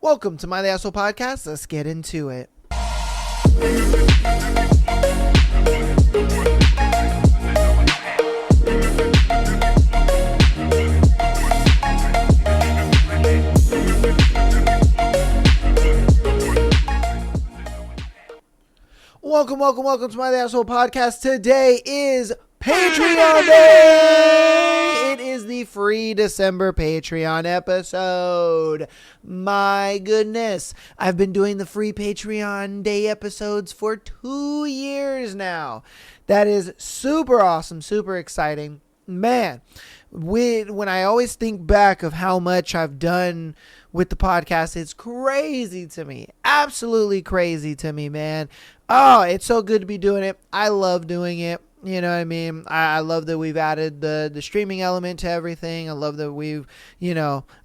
Welcome to My The Asshole Podcast. Let's get into it. Welcome to My The Asshole Podcast. Today is Patreon Day. It is the free December Patreon episode. My goodness. I've been doing the free Patreon Day episodes for 2 years now. That is super awesome, super exciting. Man, when I always think back of how much I've done with the podcast, it's crazy to me. Absolutely crazy to me, man. Oh, it's so good to be doing it. I love doing it. You know what I mean? I love that we've added the streaming element to everything. I love that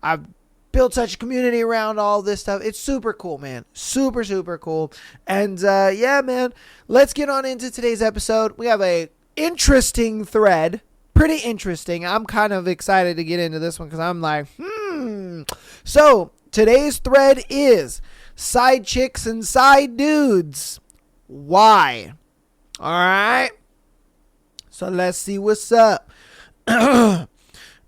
I've built such a community around all this stuff. It's super cool, man. Super, super cool. And yeah, man, let's get on into today's episode. We have a interesting thread. Pretty interesting. I'm kind of excited to get into this one because I'm like, So today's thread is side chicks and side dudes. Why? All right. So let's see what's up. I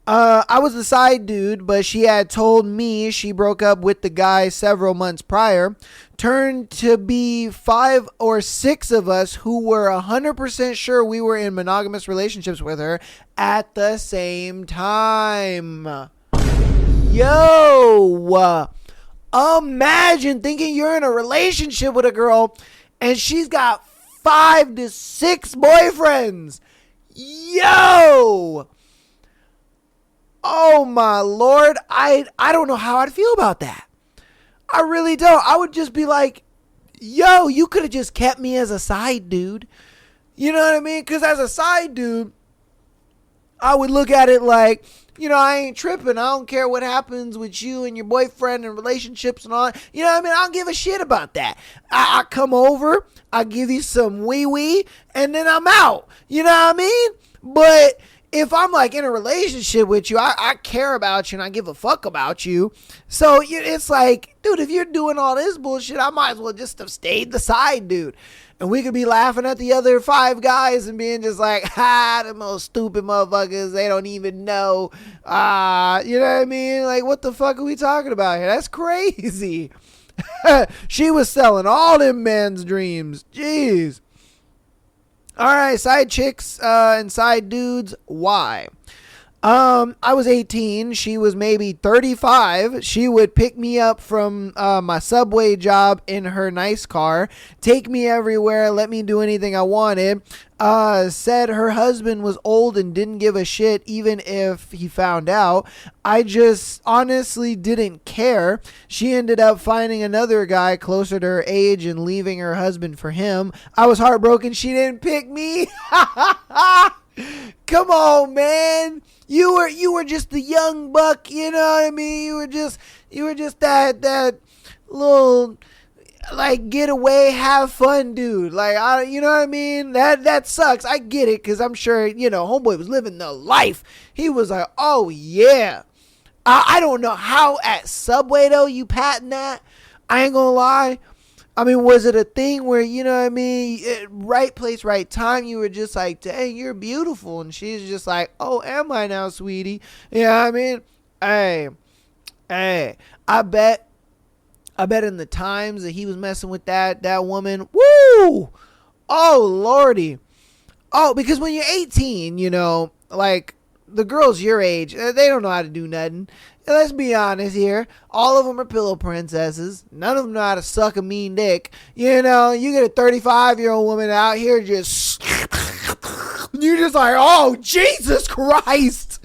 was the side dude, but she had told me she broke up with the guy several months prior. Turned to be 5 or 6 of us who were 100% sure we were in monogamous relationships with her at the same time. Yo, imagine thinking you're in a relationship with a girl and she's got 5 to 6 boyfriends. Yo! Oh my Lord, I don't know how I'd feel about that. I really don't. I would just be like, yo, you could have just kept me as a side dude. You know what I mean? Because as a side dude, I would look at it like, I ain't tripping. I don't care what happens with you and your boyfriend and relationships and all. You know what I mean? I don't give a shit about that. I come over, I give you some wee-wee, and then I'm out. You know what I mean? But if I'm like in a relationship with you, I care about you and I give a fuck about you. So it's like, dude, if you're doing all this bullshit, I might as well just have stayed the side dude. And we could be laughing at the other 5 guys and being just like, the most stupid motherfuckers. They don't even know. You know what I mean? Like, what the fuck are we talking about here? That's crazy. She was selling all them men's dreams. Jeez. All right, side chicks and side dudes. Why? I was 18. She was maybe 35. She would pick me up from my Subway job in her nice car, take me everywhere, let me do anything I wanted. Said her husband was old and didn't give a shit even if he found out. I just honestly didn't care. She ended up finding another guy closer to her age and leaving her husband for him. I was heartbroken she didn't pick me. Come on, man. You were just the young buck, you know what I mean? You were just that little like get away, have fun dude. Like you know what I mean? That sucks. I get it cuz I'm sure, homeboy was living the life. He was like, "Oh yeah." I don't know how at Subway though you patent that. I ain't going to lie. I mean, was it a thing where, you know what I mean, right place, right time, you were just like, dang, you're beautiful. And she's just like, oh, am I now, sweetie? You know what I mean? Hey, I bet in the times that he was messing with that woman, woo! Oh, Lordy. Oh, because when you're 18, like the girls your age, they don't know how to do nothing. Let's be honest here. All of them are pillow princesses. None of them know how to suck a mean dick. You get a 35-year-old woman out here just... You're just like, oh, Jesus Christ.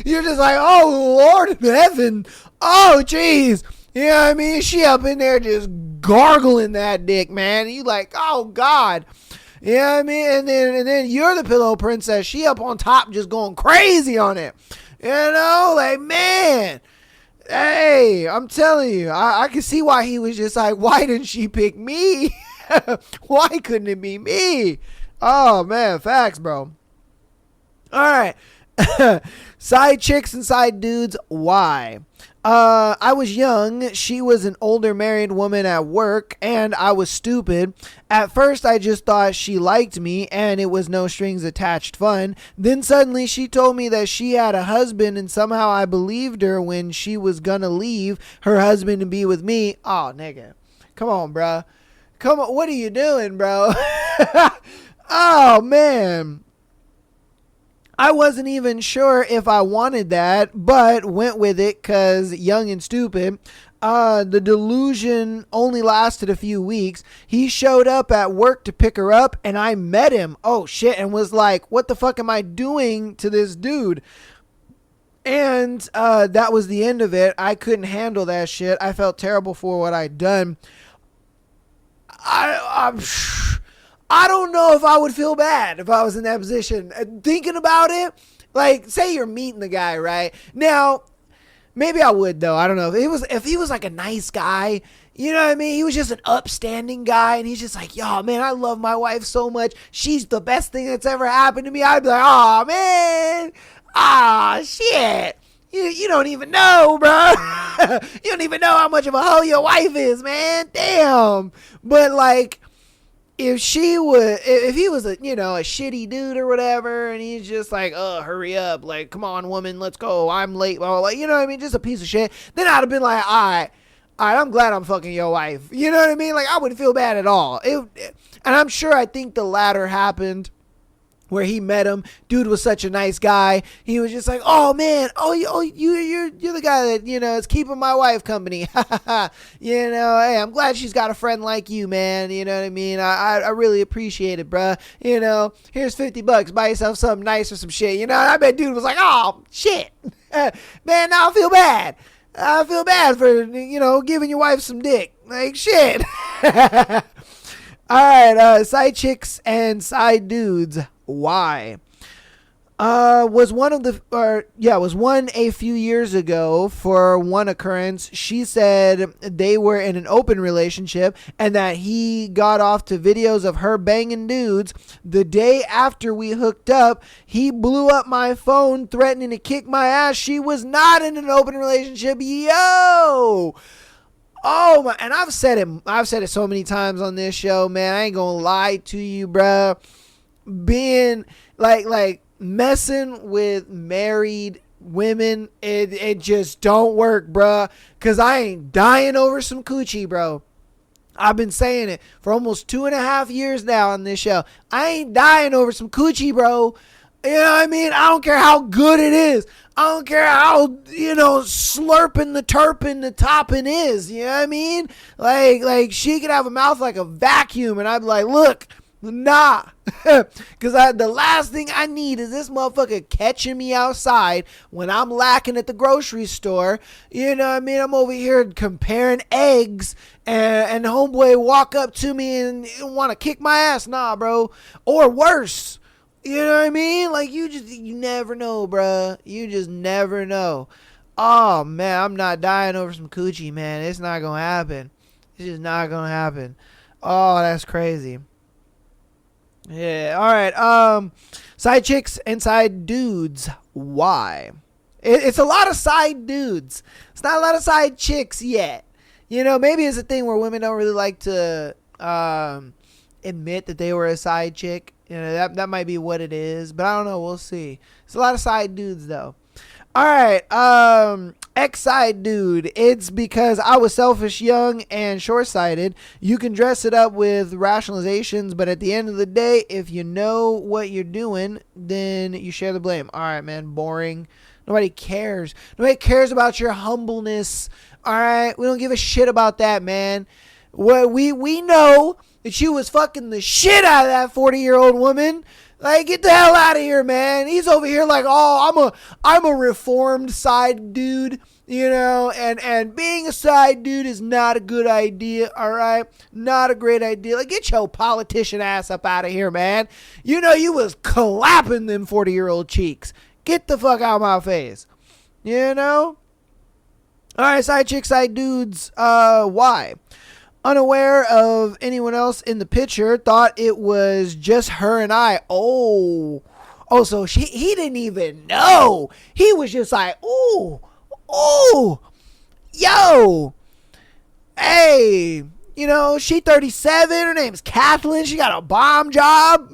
You're just like, oh, Lord in heaven. Oh, jeez. You know what I mean? She up in there just gargling that dick, man. And you like, oh, God. You know what I mean? And then you're the pillow princess. She up on top just going crazy on it. Like, man, hey, I'm telling you, I can see why he was just like, why didn't she pick me? Why couldn't it be me? Oh, man, facts, bro. All right. Side chicks and side dudes, why? I was young. She was an older married woman at work, and I was stupid. At first, I just thought she liked me, and it was no strings attached fun. Then suddenly, she told me that she had a husband, and somehow I believed her when she was gonna leave her husband to be with me. Oh, nigga. Come on, bro. Come on. What are you doing, bro? Oh, man. I wasn't even sure if I wanted that, but went with it because young and stupid. The delusion only lasted a few weeks. He showed up at work to pick her up, and I met him. Oh, shit. And was like, what the fuck am I doing to this dude? And that was the end of it. I couldn't handle that shit. I felt terrible for what I'd done. I don't know if I would feel bad if I was in that position. Thinking about it, like, say you're meeting the guy, right? Now, maybe I would, though. I don't know. If he was like a nice guy, you know what I mean? He was just an upstanding guy, and he's just like, yo, man, I love my wife so much. She's the best thing that's ever happened to me. I'd be like, oh, man. Ah, shit. You don't even know, bro. You don't even know how much of a hoe your wife is, man. Damn. But, like, if he was a shitty dude or whatever, and he's just like, oh, hurry up, like, come on, woman, let's go, I'm late, blah, blah, blah, you know what I mean, just a piece of shit, then I'd have been like, all right, I'm glad I'm fucking your wife, you know what I mean, like, I wouldn't feel bad at all, and I'm sure I think the latter happened, where he met him. Dude was such a nice guy. He was just like, oh man, you're the guy that, is keeping my wife company. Hey, I'm glad she's got a friend like you, man. You know what I mean? I really appreciate it, bruh. Here's $50. Buy yourself something nice or some shit. And I bet dude was like, oh shit, man, now I feel bad. I feel bad for, giving your wife some dick. Like, shit. All right, side chicks and side dudes. Why? Was one a few years ago. For one occurrence, she said they were in an open relationship and that he got off to videos of her banging dudes. The day after we hooked up, he blew up my phone threatening to kick my ass. She was not in an open relationship. Yo! Oh my, and I've said it so many times on this show, man. I ain't gonna lie to you, bruh. Being like messing with married women, it just don't work, bruh. Cause I ain't dying over some coochie, bro. I've been saying it for almost 2.5 years now on this show. I ain't dying over some coochie, bro. You know what I mean? I don't care how good it is. I don't care how, slurping the turpin the topping is. You know what I mean? Like she could have a mouth like a vacuum, and I'd be like, look, nah. Because the last thing I need is this motherfucker catching me outside when I'm lacking at the grocery store. You know what I mean? I'm over here comparing eggs, and homeboy walk up to me and want to kick my ass. Nah, bro. Or worse. You know what I mean? Like, you never know, bruh. You just never know. Oh, man, I'm not dying over some coochie, man. It's not going to happen. It's just not going to happen. Oh, that's crazy. Yeah, all right. Side chicks and side dudes. Why? It's a lot of side dudes. It's not a lot of side chicks yet. Maybe it's a thing where women don't really like to admit that they were a side chick. That might be what it is, but I don't know. We'll see. It's a lot of side dudes, though. All right, ex-side dude. It's because I was selfish, young, and short-sighted. You can dress it up with rationalizations, but at the end of the day, if you know what you're doing, then you share the blame. All right, man, boring. Nobody cares. Nobody cares about your humbleness. All right, we don't give a shit about that, man. What we know that you was fucking the shit out of that 40-year-old woman. Like, get the hell out of here, man. He's over here like, oh, I'm a reformed side dude, and being a side dude is not a good idea, all right? Not a great idea. Like, get your politician ass up out of here, man. You was clapping them 40-year-old cheeks. Get the fuck out of my face. All right, side chicks, side dudes, why? Unaware of anyone else in the picture, thought it was just her and I. Oh, so he didn't even know. He was just like, ooh. yo, hey, she 37. Her name's Kathleen. She got a bomb job.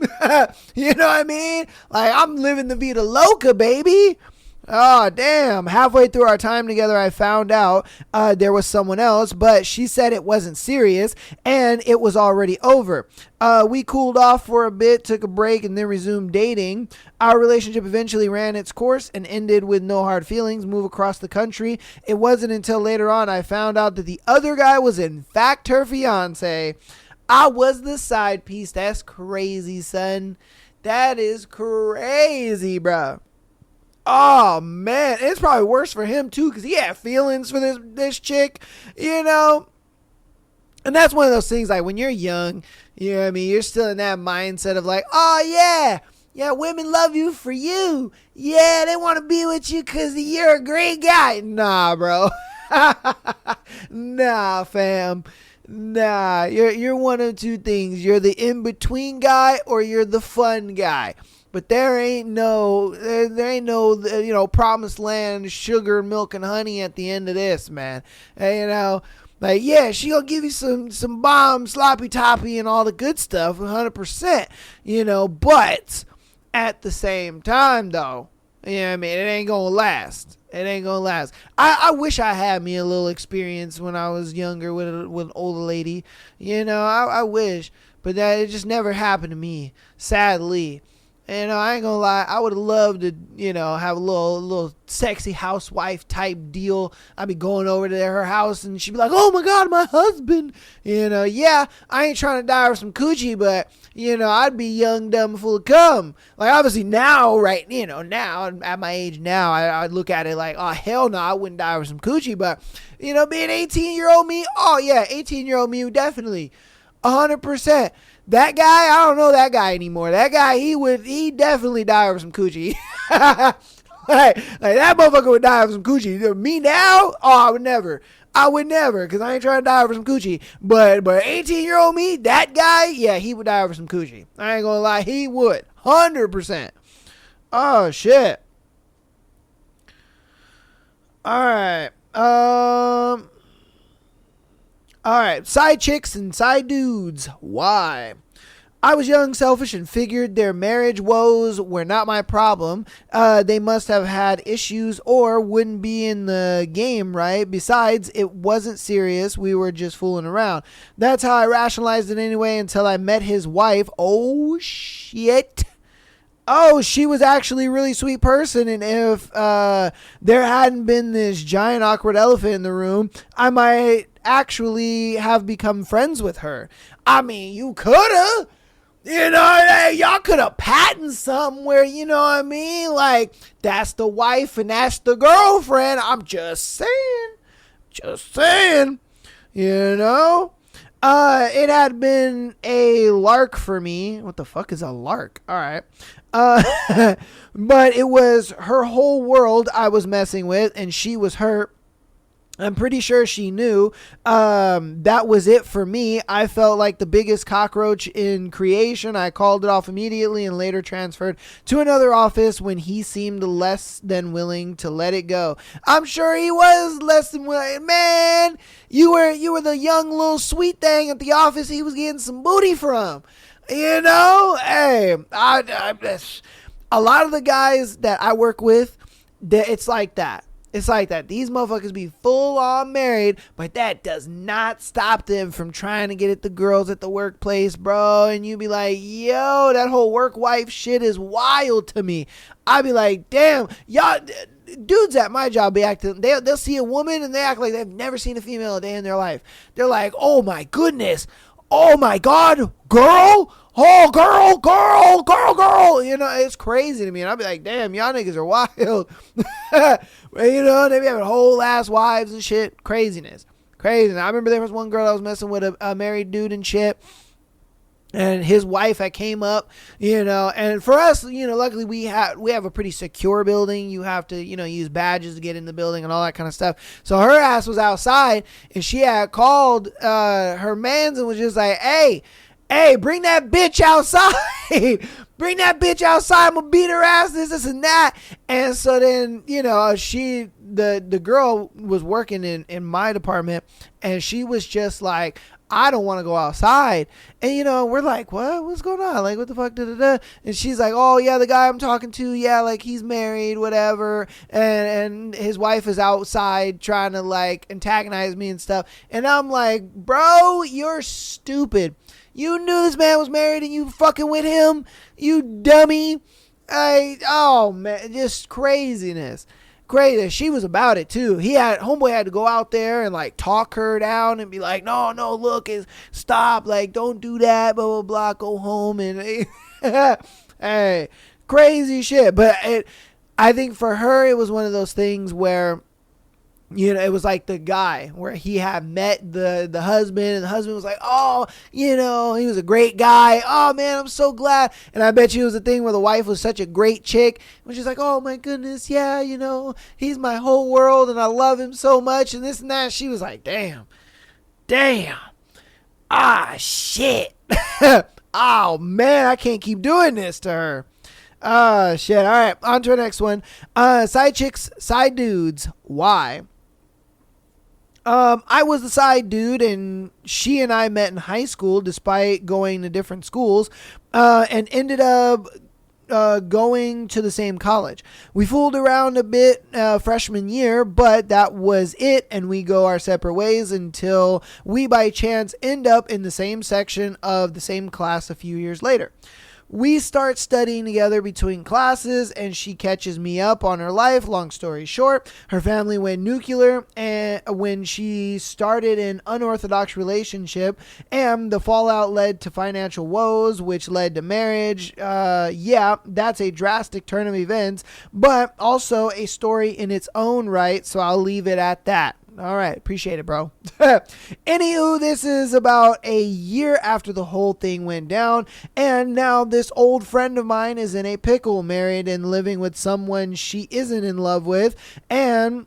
You know what I mean? Like, I'm living the vida loca, baby. Oh, damn. Halfway through our time together, I found out there was someone else, but she said it wasn't serious and it was already over. We cooled off for a bit, took a break, and then resumed dating. Our relationship eventually ran its course and ended with no hard feelings, move across the country. It wasn't until later on I found out that the other guy was in fact her fiance. I was the side piece. That's crazy, son. That is crazy, bro. Oh man, it's probably worse for him too, because he had feelings for this chick, and that's one of those things, like when you're young, you know what I mean, you're still in that mindset of like, oh yeah, women love you for you, yeah, they want to be with you because you're a great guy. Nah, bro. Nah, fam. Nah, you're one of two things. You're the in-between guy or you're the fun guy. But there ain't no promised land, sugar, milk, and honey at the end of this, man. And, like, yeah, she gonna give you some bomb, sloppy toppy, and all the good stuff, 100%. But at the same time, though, you know what I mean, it ain't gonna last. It ain't gonna last. I wish I had me a little experience when I was younger with an older lady. I wish, but that it just never happened to me, sadly. And I ain't gonna lie, I would have loved to, have a little sexy housewife type deal. I'd be going over to her house and she'd be like, oh my God, my husband. Yeah, I ain't trying to die with some coochie, but, I'd be young, dumb, full of cum. Like, obviously now, right, now, at my age now, I look at it like, oh, hell no, I wouldn't die with some coochie. But, being 18-year-old me, oh yeah, 18-year-old me, definitely, 100%. That guy, I don't know that guy anymore. That guy, he definitely die over some coochie. like that motherfucker would die over some coochie. Me now? Oh, I would never, because I ain't trying to die over some coochie. But 18-year-old me, that guy, yeah, he would die over some coochie. I ain't gonna lie, he would, 100%. Oh shit. All right. Alright, side chicks and side dudes. Why? I was young, selfish, and figured their marriage woes were not my problem. They must have had issues or wouldn't be in the game, right? Besides, it wasn't serious. We were just fooling around. That's how I rationalized it anyway until I met his wife. Oh, shit. Oh, she was actually a really sweet person, and if there hadn't been this giant awkward elephant in the room, I might actually have become friends with her. I mean, you coulda, y'all coulda patented something where, you know what I mean, like, that's the wife and that's the girlfriend. I'm just saying, it had been a lark for me. What the fuck is a lark? All right. But it was her whole world I was messing with, and she was hurt. I'm pretty sure she knew. That was it for me. I felt like the biggest cockroach in creation. I called it off immediately and later transferred to another office when he seemed less than willing to let it go. I'm sure he was less than willing. Man, you were the young little sweet thing at the office he was getting some booty from. Hey, a lot of the guys that I work with, it's like that. It's like that. These motherfuckers be full on married, but that does not stop them from trying to get at the girls at the workplace, bro. And you be like, yo, that whole work wife shit is wild to me. I be like, damn, y'all, dudes at my job be acting, they'll see a woman and they act like they've never seen a female a day in their life. They're like, oh my goodness. Oh my God, girl. Oh, girl. It's crazy to me. And I'll be like, damn, y'all niggas are wild. They be having whole ass wives and shit. Craziness. Crazy. I remember there was one girl that was messing with a married dude and shit. And his wife had came up, and for us, luckily we have a pretty secure building. You have to, use badges to get in the building and all that kind of stuff. So her ass was outside and she had called her mans and was just like, hey, hey, bring that bitch outside. Bring that bitch outside. I'm gonna beat her ass. This and that. And so then, the girl was working in my department, and she was just like, I don't want to go outside. And, we're like, what's going on? Like, what the fuck? Da, da, da. And she's like, oh, yeah, the guy I'm talking to, yeah, like, he's married, whatever. And his wife is outside trying to, like, antagonize me and stuff. And I'm like, bro, you're stupid. You knew this man was married and you fucking with him? You dummy. Oh, man, just craziness. Crazy. She was about it too. Homeboy had to go out there and like talk her down and be like, no, look, stop, like, don't do that, blah blah blah, go home. And hey, crazy shit. But I think for her it was one of those things where, it was like the guy where he had met the husband, and the husband was like, oh, he was a great guy. Oh, man, I'm so glad. And I bet you it was a thing where the wife was such a great chick. And she's like, oh, my goodness, yeah, he's my whole world, and I love him so much, and this and that. She was like, damn. Ah, shit. Oh, man, I can't keep doing this to her. Oh, shit. All right, on to the next one. Side chicks, side dudes. Why? I was the side dude, and she and I met in high school despite going to different schools, and ended up going to the same college. We fooled around a bit freshman year, but that was it, and we go our separate ways until we by chance end up in the same section of the same class a few years later. We start studying together between classes, and she catches me up on her life. Long story short, her family went nuclear and when she started an unorthodox relationship, and the fallout led to financial woes, which led to marriage. Yeah, that's a drastic turn of events, but also a story in its own right, so I'll leave it at that. All right. Appreciate it, bro. Anywho, this is about a year after the whole thing went down. And now this old friend of mine is in a pickle, married and living with someone she isn't in love with. And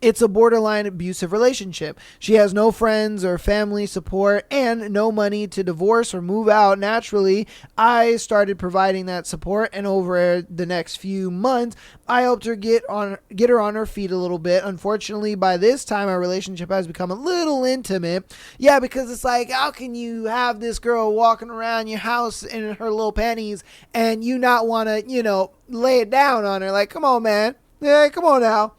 it's a borderline abusive relationship. She has no friends or family support and no money to divorce or move out. Naturally, I started providing that support, and over the next few months, I helped her get her on her feet a little bit. Unfortunately, by this time, our relationship has become a little intimate. Yeah, because it's like, how can you have this girl walking around your house in her little panties and you not want to, lay it down on her? Like, come on, man. Yeah, come on now.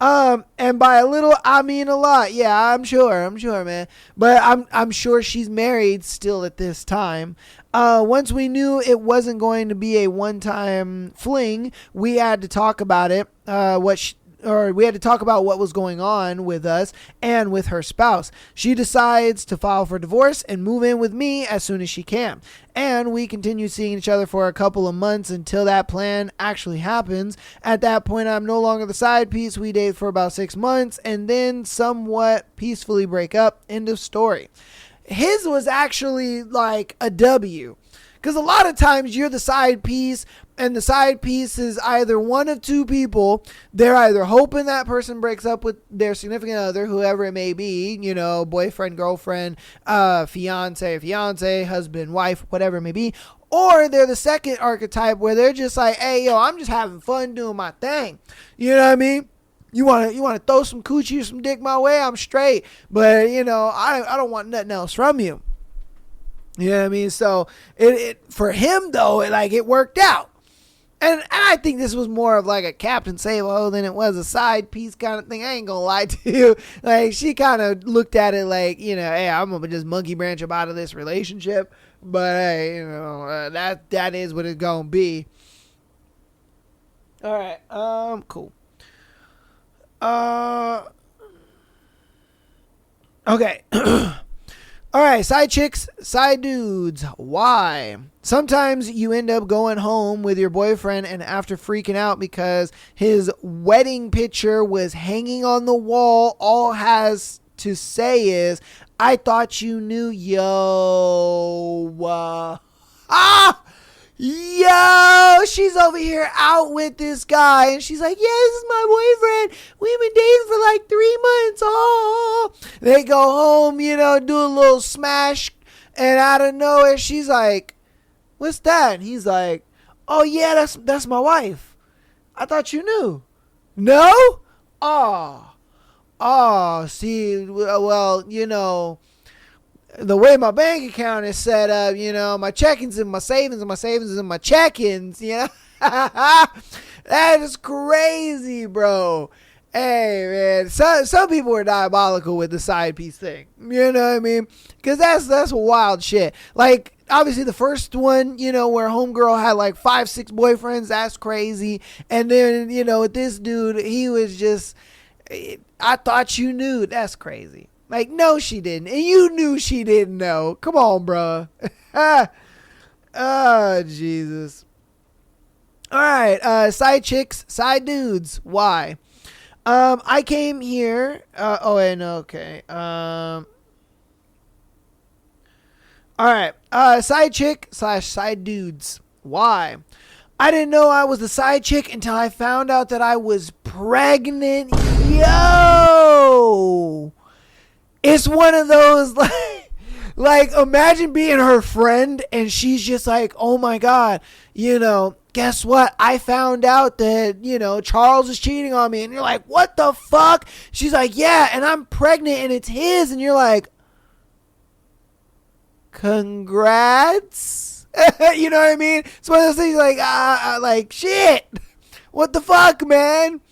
And by a little, I mean a lot. Yeah, I'm sure, man. But I'm sure she's married still at this time. Once we knew it wasn't going to be a one-time fling, we had to talk about it. We had to talk about what was going on with us and with her spouse. She decides to file for divorce and move in with me as soon as she can. And we continue seeing each other for a couple of months until that plan actually happens. At that point, I'm no longer the side piece. We date for about 6 months and then somewhat peacefully break up. End of story. His was actually like a W. Because a lot of times you're the side piece, and the side piece is either one of two people. They're either hoping that person breaks up with their significant other, whoever it may be, boyfriend, girlfriend, fiance, husband, wife, whatever it may be. Or they're the second archetype where they're just like, hey, I'm just having fun doing my thing. You know what I mean? You want to throw some coochie or some dick my way? I'm straight. But, I don't want nothing else from you. You know what I mean? So it for him though, it worked out. And I think this was more of like a Captain Sabo than it was a side piece kind of thing. I ain't gonna lie to you. Like, she kind of looked at it like, hey, I'm gonna just monkey branch up out of this relationship. But hey, that is what it's gonna be. All right. Cool. Okay. All right, side chicks, side dudes. Why? Sometimes you end up going home with your boyfriend, and after freaking out because his wedding picture was hanging on the wall, all has to say is, I thought you knew, she's over here out with this guy, and she's like, yeah, this is my boyfriend. We've been dating for like 3 months. Oh, they go home, do a little smash, And out of nowhere, she's like, what's that? And he's like, oh, yeah, that's my wife. I thought you knew. No? Oh, see, well, you know, the way my bank account is set up, you know, my check-ins and my savings and my savings and my check-ins, you know. That is crazy, bro. Hey, man, some people are diabolical with the side piece thing. You know what I mean? Because that's wild shit. Like, obviously, the first one, you know, where homegirl had like 5-6 boyfriends, that's crazy. And then, you know, with this dude, he was just, I thought you knew. That's crazy. Like, no, she didn't. And you knew she didn't know. Come on, bro. Oh, Jesus. All right. Side chicks, side dudes. Why? I came here. Okay. All right. Side chick / side dudes. Why? I didn't know I was the side chick until I found out that I was pregnant. Yo! It's one of those, like imagine being her friend and she's just like, oh my God, you know, guess what? I found out that, you know, Charles is cheating on me. And you're like, what the fuck? She's like, yeah, and I'm pregnant and it's his. And you're like, congrats. You know what I mean? It's one of those things like shit. What the fuck, man?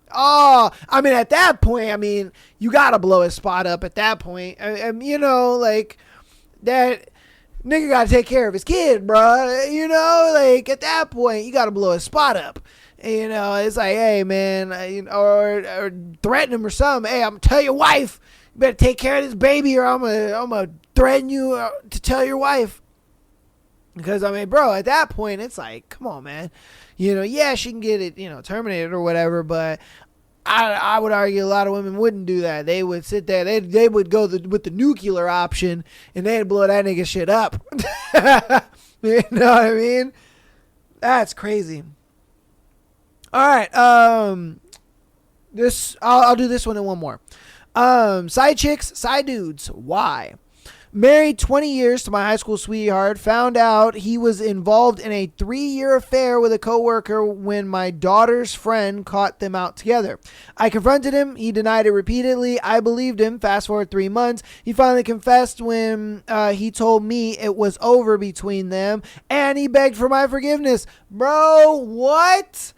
Oh, I mean, at that point, I mean, you gotta blow his spot up at that point. You know, like, that nigga gotta take care of his kid, bro. You know, like, at that point, you gotta blow his spot up. You know, it's like, hey, man, or threaten him or something. Hey, I'm gonna tell your wife, you better take care of this baby or I'm gonna threaten you to tell your wife. Because, I mean, bro, at that point, it's like, come on, man. You know, yeah, she can get it, you know, terminated or whatever, but I would argue a lot of women wouldn't do that. They would sit there, they would go with the nuclear option, and they'd blow that nigga shit up. You know what I mean? That's crazy. All right, I'll do this one and one more. Side chicks, side dudes. Why? Married 20 years to my high school sweetheart, found out he was involved in a 3-year affair with a coworker when my daughter's friend caught them out together. I confronted him. He denied it repeatedly. I believed him. Fast forward 3 months. He finally confessed when he told me it was over between them, and he begged for my forgiveness. Bro, what?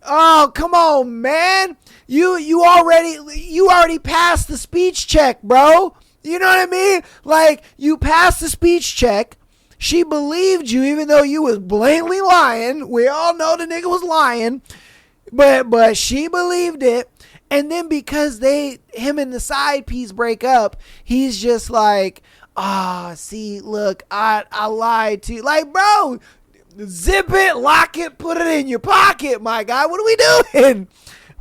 Oh, come on, man. You already passed the speech check, bro. You know what I mean? Like, you passed the speech check. She believed you even though you was blatantly lying. We all know the nigga was lying. But she believed it. And then because him and the side piece break up, he's just like, see, look, I lied to you. Like, bro, zip it, lock it, put it in your pocket, my guy. What are we doing?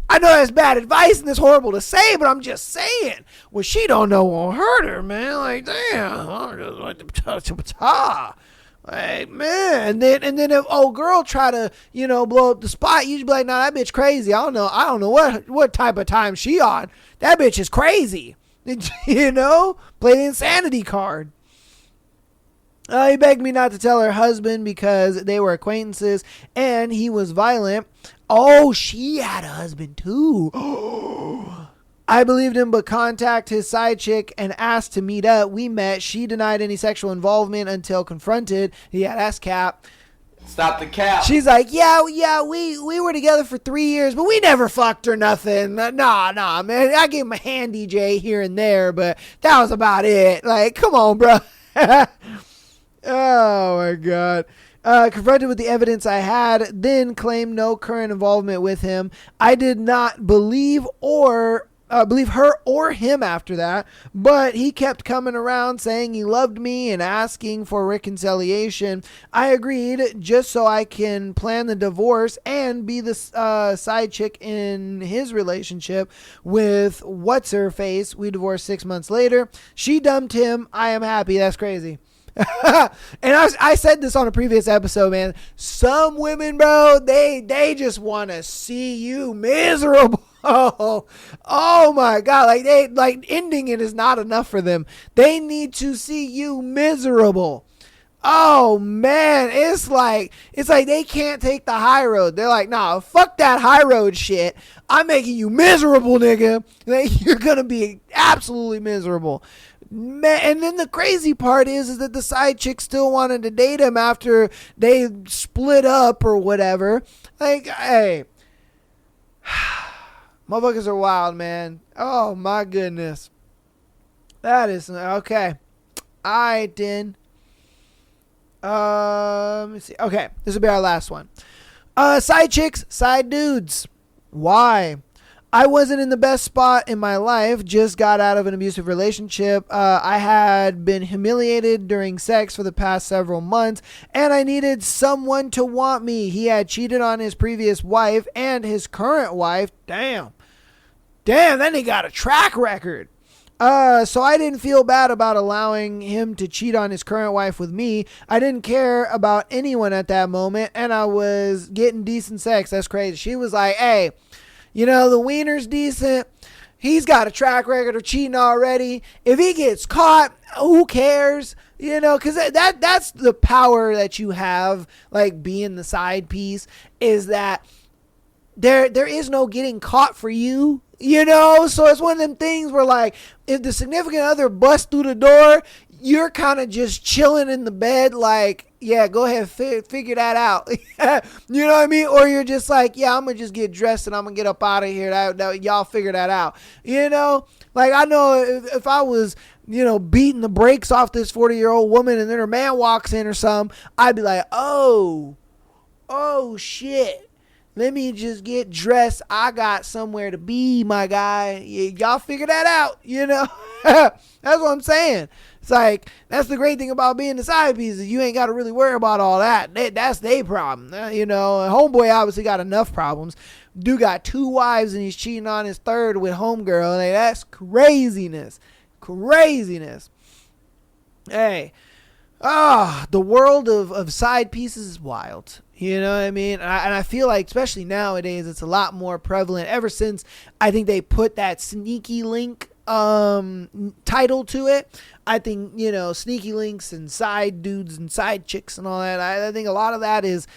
I know that's bad advice and it's horrible to say, but I'm just saying. What she don't know won't hurt her, man. Like, damn. I'm just like, like, man. And then if old girl try to, you know, blow up the spot, you just be like, nah, that bitch crazy. I don't know what type of time she on. That bitch is crazy. You know? Play the insanity card. He begged me not to tell her husband because they were acquaintances and he was violent. Oh, she had a husband too. I believed him, but contacted his side chick and asked to meet up. We met. She denied any sexual involvement until confronted. Yeah, that's cap. Stop the cap. She's like, yeah, we were together for 3 years, but we never fucked or nothing. Nah, man. I gave him a hand DJ here and there, but that was about it. Like, come on, bro. Oh, my God. Confronted with the evidence I had, then claimed no current involvement with him. I did not believe her or him after that, but he kept coming around saying he loved me and asking for reconciliation. I agreed just so I can plan the divorce and be the side chick in his relationship with what's-her-face. We divorced 6 months later. She dumped him. I am happy. That's crazy. And I said this on a previous episode, man. Some women, bro, they just want to see you miserable. Oh my God. Like ending it is not enough for them. They need to see you miserable. Oh man, it's like they can't take the high road. They're like, nah, fuck that high road shit. I'm making you miserable, nigga. You're gonna be absolutely miserable. Man, and then the crazy part is that the side chick still wanted to date him after they split up or whatever. Like, hey, motherfuckers are wild, man. Oh my goodness. That is okay. Alright then. Let me see. Okay, this will be our last one. Side chicks, side dudes. Why? I wasn't in the best spot in my life. Just got out of an abusive relationship. I had been humiliated during sex for the past several months, and I needed someone to want me. He had cheated on his previous wife and his current wife. Damn, then he got a track record. So I didn't feel bad about allowing him to cheat on his current wife with me. I didn't care about anyone at that moment, and I was getting decent sex. That's crazy. She was like, hey, you know, the wiener's decent. He's got a track record of cheating already. If he gets caught, who cares? You know, because that's the power that you have, like being the side piece, is that there is no getting caught for you. You know, so it's one of them things where, like, if the significant other busts through the door, you're kind of just chilling in the bed, like, yeah, go ahead, figure that out. You know what I mean? Or you're just like, yeah, I'm going to just get dressed and I'm going to get up out of here. Y'all figure that out. You know, like, I know if I was, you know, beating the brakes off this 40-year-old woman and then her man walks in or something, I'd be like, oh, shit. Let me just get dressed. I got somewhere to be, my guy. Y'all figure that out, you know? That's what I'm saying. It's like, that's the great thing about being the side piece, is you ain't got to really worry about all that. That's their problem. You know, homeboy obviously got enough problems. Dude got 2 wives and he's cheating on his third with homegirl. Like, that's craziness. Hey. The world of side pieces is wild. You know what I mean? And I feel like, especially nowadays, it's a lot more prevalent ever since I think they put that sneaky link title to it. I think, you know, sneaky links and side dudes and side chicks and all that. I think a lot of that is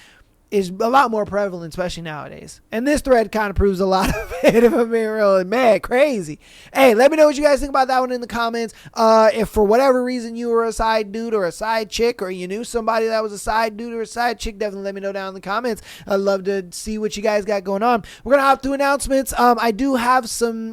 a lot more prevalent, especially nowadays. And this thread kind of proves a lot of it, if I'm being real. Man, crazy. Hey, let me know what you guys think about that one in the comments. If for whatever reason you were a side dude or a side chick, or you knew somebody that was a side dude or a side chick, definitely let me know down in the comments. I'd love to see what you guys got going on. We're going to hop through announcements. I do have some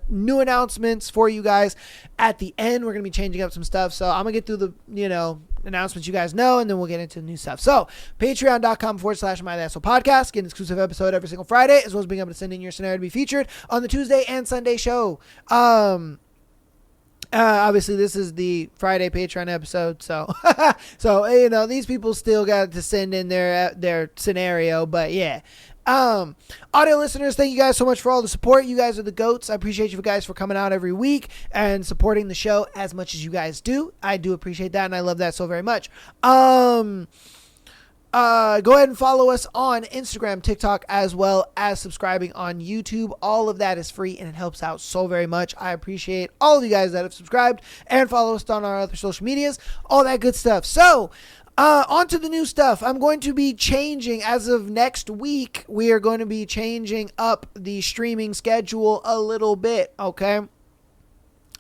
new announcements for you guys at the end. We're going to be changing up some stuff. So I'm going to get through the, you know, announcements you guys know, and then we'll get into new stuff. So patreon.com/MyTheAsshole Podcast, get an exclusive episode every single Friday, as well as being able to send in your scenario to be featured on the Tuesday and Sunday show. Obviously this is the Friday Patreon episode, so so you know, these people still got to send in their scenario, but yeah. Audio listeners, thank you guys so much for all the support. You guys are the GOATs. I appreciate you guys for coming out every week and supporting the show as much as you guys do. I do appreciate that, and I love that so very much. Go ahead and follow us on Instagram, TikTok, as well as subscribing on YouTube. All of that is free, and it helps out so very much. I appreciate all of you guys that have subscribed and follow us on our other social medias, all that good stuff. So on to the new stuff. I'm going to be changing, as of next week, we are going to be changing up the streaming schedule a little bit, okay?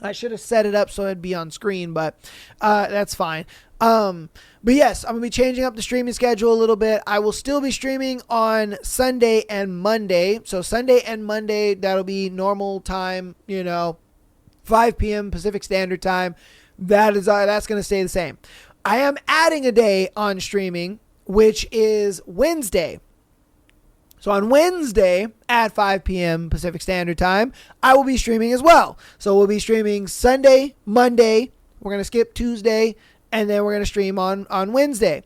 I should have set it up so it'd be on screen, but that's fine. But yes, I'm going to be changing up the streaming schedule a little bit. I will still be streaming on Sunday and Monday. So Sunday and Monday, that'll be normal time, you know, 5 p.m. Pacific Standard Time. That's going to stay the same. I am adding a day on streaming, which is Wednesday. So on Wednesday at 5 p.m. Pacific Standard Time, I will be streaming as well. So we'll be streaming Sunday, Monday. We're going to skip Tuesday, and then we're going to stream on Wednesday.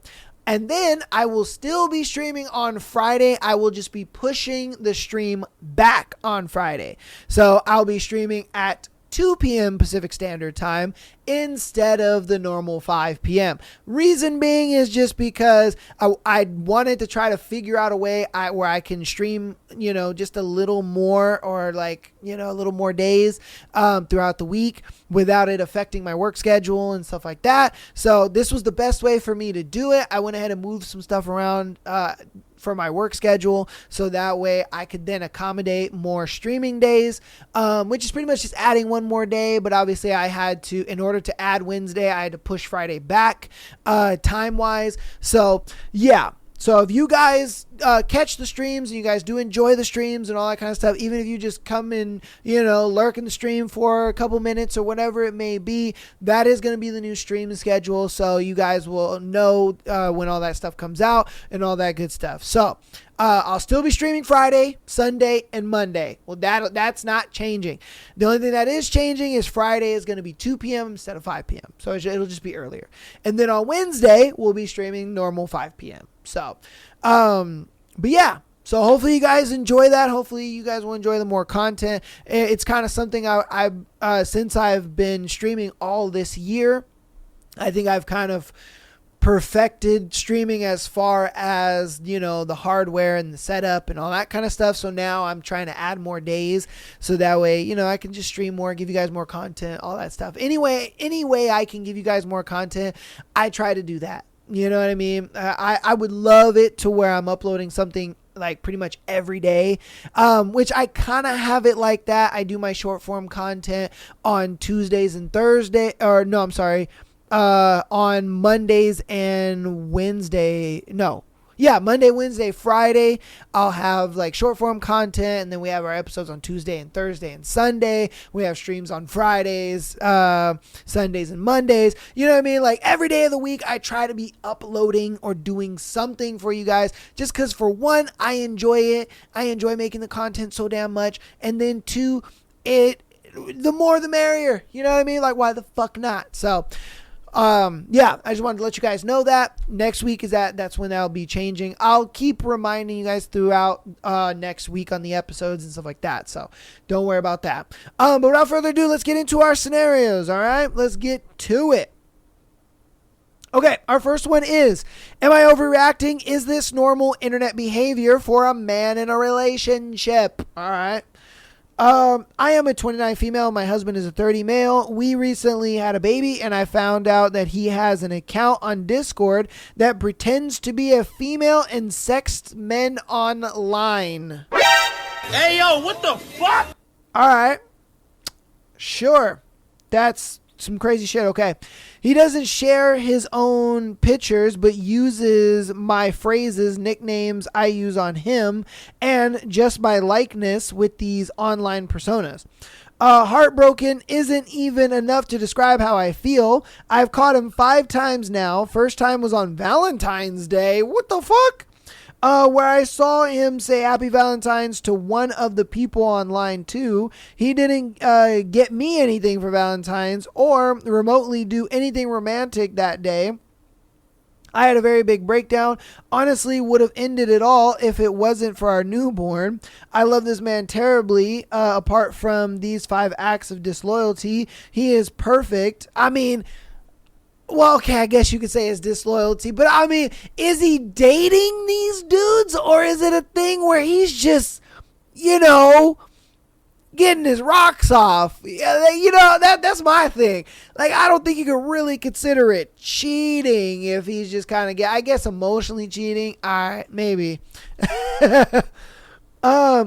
And then I will still be streaming on Friday. I will just be pushing the stream back on Friday. So I'll be streaming at 2 p.m. Pacific Standard Time instead of the normal 5 p.m. Reason being is just because I wanted to try to figure out a way where I can stream, just a little more, or like, a little more days throughout the week without it affecting my work schedule and stuff like that. So this was the best way for me to do it. I went ahead and moved some stuff around for my work schedule, so that way I could then accommodate more streaming days, which is pretty much just adding one more day. But obviously I had to, in order to add Wednesday, I had to push Friday back time wise. So yeah. So if you guys catch the streams and you guys do enjoy the streams and all that kind of stuff, even if you just come and, lurk in the stream for a couple minutes or whatever it may be, that is going to be the new stream schedule. So you guys will know when all that stuff comes out and all that good stuff. So I'll still be streaming Friday, Sunday, and Monday. Well, that's not changing. The only thing that is changing is Friday is going to be 2 p.m. instead of 5 p.m. So it'll just be earlier. And then on Wednesday, we'll be streaming normal 5 p.m. So, but yeah, so hopefully you guys enjoy that. Hopefully you guys will enjoy the more content. It's kind of something since I've been streaming all this year, I think I've kind of perfected streaming as far as, the hardware and the setup and all that kind of stuff. So now I'm trying to add more days so that way, I can just stream more, give you guys more content, all that stuff. Anyway, any way I can give you guys more content, I try to do that. You know what I mean? I would love it to where I'm uploading something like pretty much every day, which I kind of have it like that. I do my short form content on Tuesdays and Thursday, or no, I'm sorry, on Mondays and Wednesday. No. Yeah, Monday, Wednesday, Friday, I'll have like short form content, and then we have our episodes on Tuesday and Thursday and Sunday. We have streams on Fridays, Sundays and Mondays. You know what I mean? Like every day of the week, I try to be uploading or doing something for you guys, just because for one, I enjoy it. I enjoy making the content so damn much. And then two, the more the merrier. You know what I mean? Like why the fuck not? So, yeah, I just wanted to let you guys know that next week that's when that'll be changing. I'll keep reminding you guys throughout next week on the episodes and stuff like that. So don't worry about that. But without further ado, let's get into our scenarios. All right, let's get to it. Okay, our first one is, am I overreacting? Is this normal internet behavior for a man in a relationship? All right. I am a 29 female. My husband is a 30 male. We recently had a baby, and I found out that he has an account on Discord that pretends to be a female and sexts men online. Hey, yo, what the fuck? All right. Sure. That's some crazy shit. Okay. He doesn't share his own pictures, but uses my phrases, nicknames I use on him, and just my likeness with these online personas. Heartbroken isn't even enough to describe how I feel. I've caught him 5 times now. First time was on Valentine's Day. What the fuck? Where I saw him say Happy Valentine's to one of the people online too. He didn't get me anything for Valentine's or remotely do anything romantic that day. I had a very big breakdown. Honestly, would have ended it all if it wasn't for our newborn. I love this man terribly. Apart from these 5 acts of disloyalty, he is perfect. I mean, well, okay, I guess you could say it's disloyalty, but I mean, is he dating these dudes, or is it a thing where he's just, getting his rocks off? That's my thing. Like, I don't think you could really consider it cheating if he's just kind of, I guess, emotionally cheating. All right, maybe.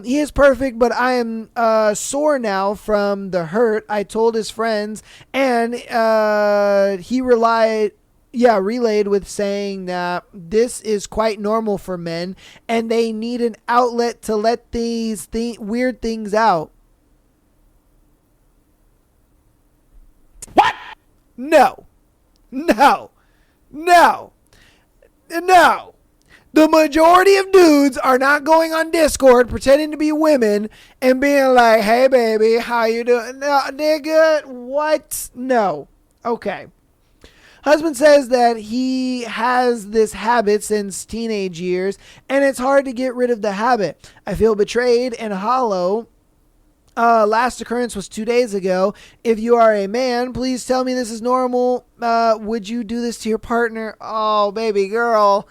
He is perfect, but I am sore now from the hurt. I told his friends, and he relayed with saying that this is quite normal for men, and they need an outlet to let these weird things out. What? No. The majority of dudes are not going on Discord pretending to be women and being like, hey, baby, how you doing? No, nigga, what? No. Okay. Husband says that he has this habit since teenage years, and it's hard to get rid of the habit. I feel betrayed and hollow. Last occurrence was 2 days ago. If you are a man, please tell me this is normal. Would you do this to your partner? Oh, baby girl.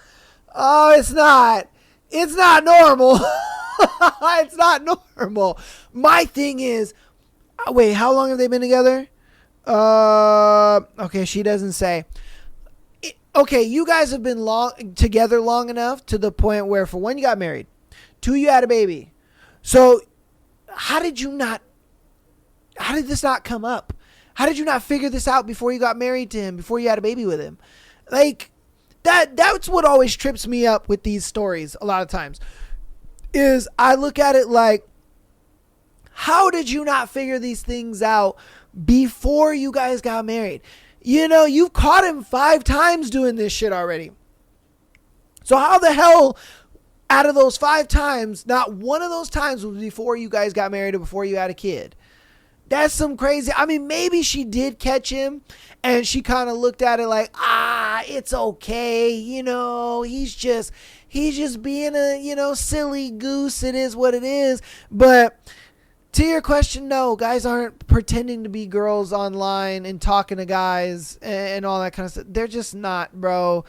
Oh, it's not. It's not normal. It's not normal. My thing is, wait, how long have they been together? Okay, she doesn't say. Okay, you guys have been together long enough to the point where, for one, you got married. 2, you had a baby. So how did this not come up? How did you not figure this out before you got married to him, before you had a baby with him? Like, that's what always trips me up with these stories a lot of times, is I look at it like, how did you not figure these things out before you guys got married? You know, you've caught him 5 times doing this shit already. So how the hell, out of those 5 times, not one of those times was before you guys got married or before you had a kid? That's some crazy. I mean, maybe she did catch him and she kind of looked at it like, it's okay. You know, he's just being a, silly goose. It is what it is. But to your question, no, guys aren't pretending to be girls online and talking to guys and all that kind of stuff. They're just not, bro.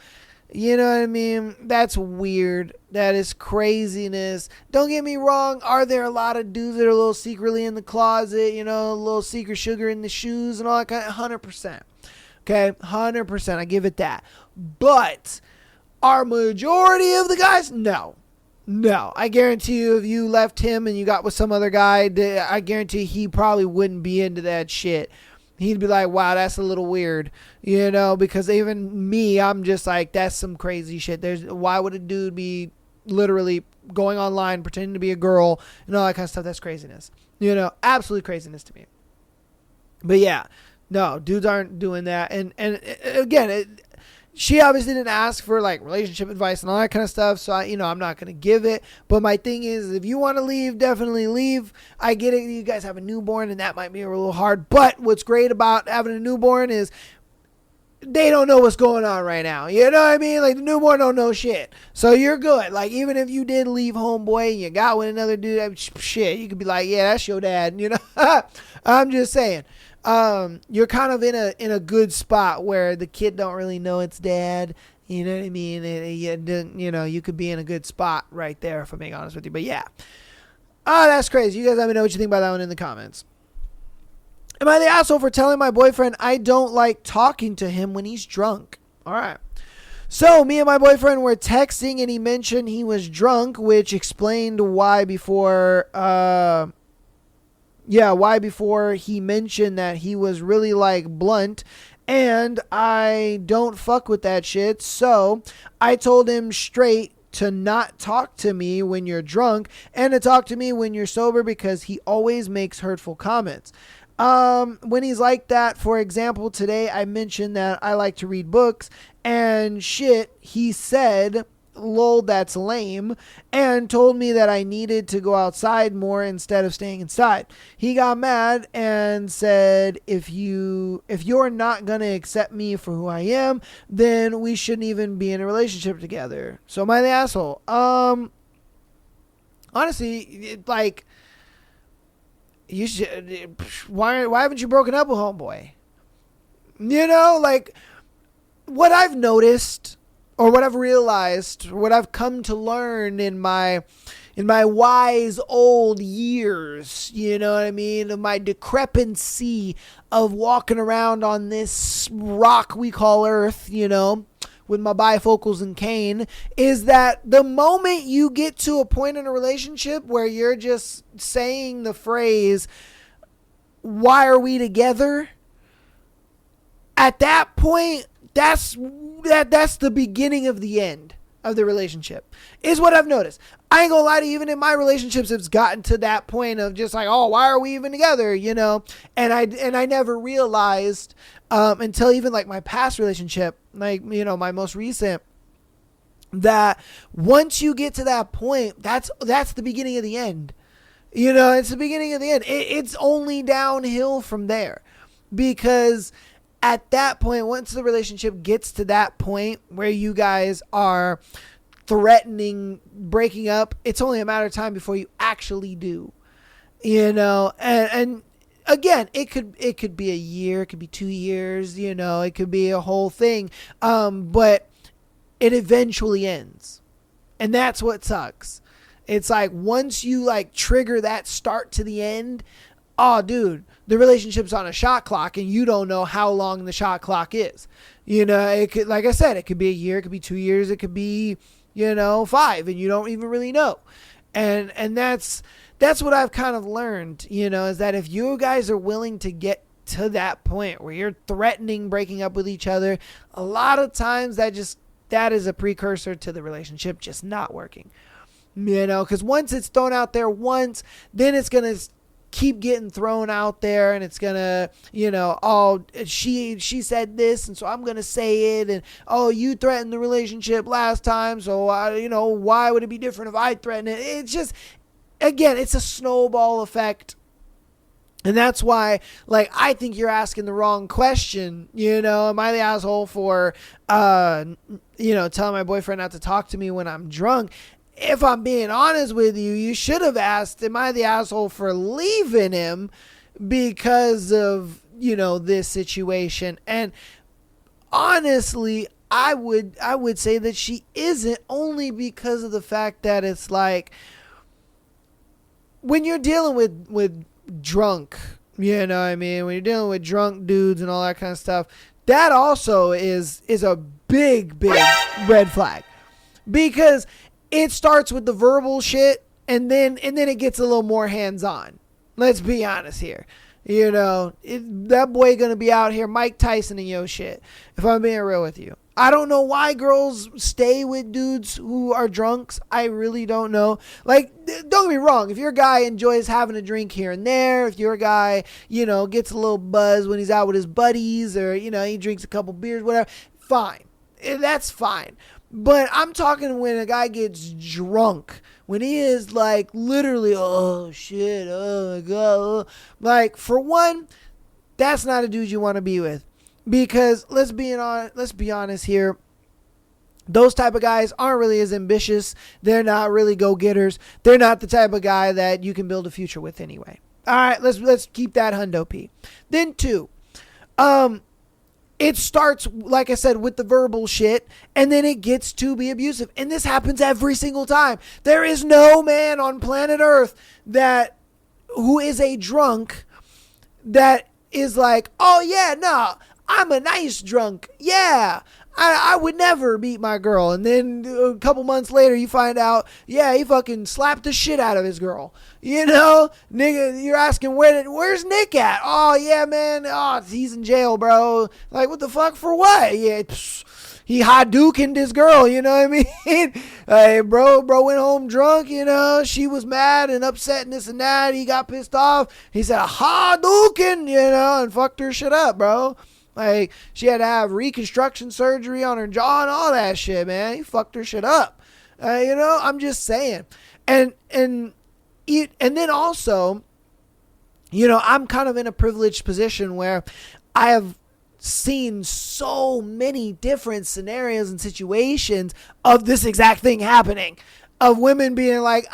You know what I mean? That's weird. That is craziness. Don't get me wrong. Are there a lot of dudes that are a little secretly in the closet, a little secret sugar in the shoes and all that kind of 100%. Okay, 100%. I give it that. But are majority of the guys? No. I guarantee you, if you left him and you got with some other guy, I guarantee he probably wouldn't be into that shit. He'd be like, wow, that's a little weird, because even me, I'm just like, that's some crazy shit. Why would a dude be literally going online, pretending to be a girl and all that kind of stuff? That's craziness, absolute craziness to me. But yeah, no, dudes aren't doing that. And again, she obviously didn't ask for like relationship advice and all that kind of stuff. So I'm not going to give it. But my thing is, if you want to leave, definitely leave. I get it. You guys have a newborn and that might be a little hard. But what's great about having a newborn is they don't know what's going on right now. You know what I mean? Like, the newborn don't know shit. So you're good. Like, even if you did leave homeboy and you got with another dude, shit, you could be like, yeah, that's your dad. I'm just saying. You're kind of in a good spot where the kid don't really know its dad. You know what I mean? You could be in a good spot right there, if I'm being honest with you. But yeah. Oh, that's crazy. You guys let me know what you think about that one in the comments. Am I the asshole for telling my boyfriend I don't like talking to him when he's drunk? All right. So me and my boyfriend were texting and he mentioned he was drunk, which explained why before he mentioned that he was really like blunt, and I don't fuck with that shit. So I told him straight to not talk to me when you're drunk and to talk to me when you're sober, because he always makes hurtful comments. When he's like that, for example, today I mentioned that I like to read books and shit. He said, lol, that's lame, and told me that I needed to go outside more instead of staying inside. He got mad and said, if you're not going to accept me for who I am, then we shouldn't even be in a relationship together. So am I the asshole? Honestly, like, you should, why haven't you broken up with homeboy? Like, what I've noticed, or what I've realized, or what I've come to learn in my wise old years, you know what I mean, of my decrepancy of walking around on this rock we call Earth, with my bifocals and cane, is that the moment you get to a point in a relationship where you're just saying the phrase, why are we together? At that point, that's the beginning of the end of the relationship, is what I've noticed. I ain't gonna lie to you, even in my relationships, it's gotten to that point of just like, oh, why are we even together? And I never realized until even like my past relationship, like, my most recent, that once you get to that point, that's the beginning of the end. It's the beginning of the end. It's only downhill from there, because at that point, once the relationship gets to that point where you guys are threatening breaking up, it's only a matter of time before you actually do. And again, it could be a year, it could be 2 years, it could be a whole thing. But it eventually ends. And that's what sucks. It's like once you like trigger that start to the end, oh dude, the relationship's on a shot clock and you don't know how long the shot clock is. It could, like I said, it could be a year, it could be 2 years, it could be, 5, and you don't even really know. And that's what I've kind of learned, is that if you guys are willing to get to that point where you're threatening breaking up with each other, a lot of times that is a precursor to the relationship just not working. Because once it's thrown out there once, then it's going to keep getting thrown out there, and it's going to, oh, she said this, and so I'm going to say it, and oh, you threatened the relationship last time, so why would it be different if I threaten it? It's just, again, it's a snowball effect. And that's why, like, I think you're asking the wrong question. Am I the asshole for, telling my boyfriend not to talk to me when I'm drunk? If I'm being honest with you, you should have asked, am I the asshole for leaving him because of, this situation? And honestly, I would say that she isn't, only because of the fact that it's like, when you're dealing with drunk, when you're dealing with drunk dudes and all that kind of stuff, that also is a big red flag, because it starts with the verbal shit, and then it gets a little more hands-on. Let's be honest here. That boy gonna be out here Mike Tyson and yo shit, if I'm being real with you. I don't know why girls stay with dudes who are drunks. I really don't know. Like, don't get me wrong. If your guy enjoys having a drink here and there, if your guy, gets a little buzz when he's out with his buddies, or, he drinks a couple beers, whatever, fine. That's fine. But I'm talking when a guy gets drunk, when he is like literally, oh shit, oh my God. Like, for one, that's not a dude you want to be with. Because let's be honest here, those type of guys aren't really as ambitious. They're not really go-getters. They're not the type of guy that you can build a future with anyway. All right, let's keep that hundo P. Then 2, it starts, like I said, with the verbal shit, and then it gets to be abusive. And this happens every single time. There is no man on planet Earth who is a drunk that is like, oh yeah, no, I'm a nice drunk. Yeah, I would never beat my girl. And then a couple months later, you find out, yeah, he fucking slapped the shit out of his girl. Nigga, you're asking, where's Nick at? Oh, yeah, man. Oh, he's in jail, bro. Like, what the fuck, for what? Yeah, he Hadoukened his girl, you know what I mean? Hey, bro went home drunk, she was mad and upset and this and that. He got pissed off. He said, Hadouken, and fucked her shit up, bro. Like, she had to have reconstruction surgery on her jaw and all that shit, man. He fucked her shit up. I'm just saying. And then also, I'm kind of in a privileged position where I have seen so many different scenarios and situations of this exact thing happening. Of women being like,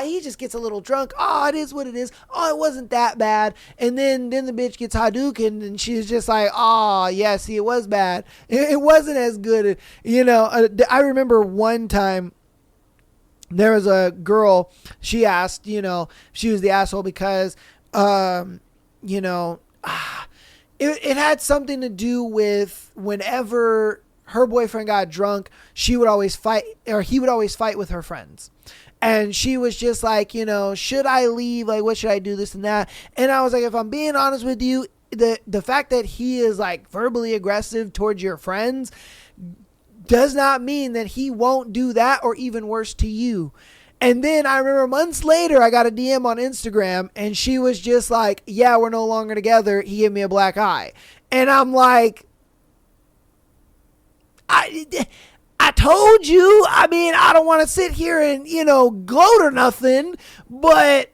he just gets a little drunk. Oh, it is what it is. Oh, it wasn't that bad. And then the bitch gets Hadouken, and she's just like, oh, yeah, see, it was bad. It wasn't as good. I remember one time there was a girl, she asked, she was the asshole because, it had something to do with whenever her boyfriend got drunk, she would always fight, or he would always fight with her friends. And she was just like, should I leave? Like, what should I do? This and that. And I was like, if I'm being honest with you, the fact that he is like verbally aggressive towards your friends does not mean that he won't do that, or even worse, to you. And then I remember months later, I got a DM on Instagram, and she was just like, yeah, we're no longer together. He gave me a black eye. And I'm like, I told you. I mean, I don't want to sit here and, gloat or nothing, but